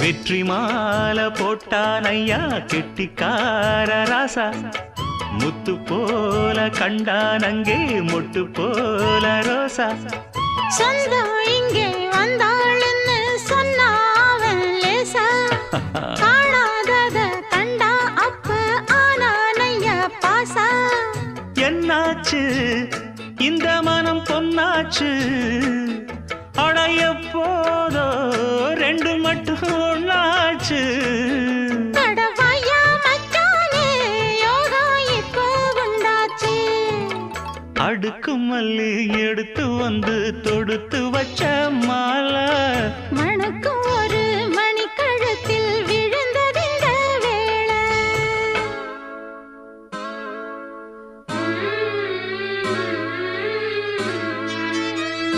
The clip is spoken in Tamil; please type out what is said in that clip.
வெற்றி மாலை போட்டான் ஐயா கெட்டிக்கார ராசா முத்து போல கண்டான் அங்கே மொட்டு போல ரோசா சொந்தம் இங்கே வந்தாள்னு சொன்னாவன் லேசா காணாதத கண்டா அப்ப ஆனானையா பாசா என்னாச்சு இந்த மனம் பொன்னாச்சு அடைய போதோ ரெண்டு மட்டும் ஒன்னாச்சு கடவாயா மச்சானே யோகா இப்போ உண்டாச்சு அடுக்கு மல்லி எடுத்து வந்து தொடுத்து வச்ச மாலை மணக்கும்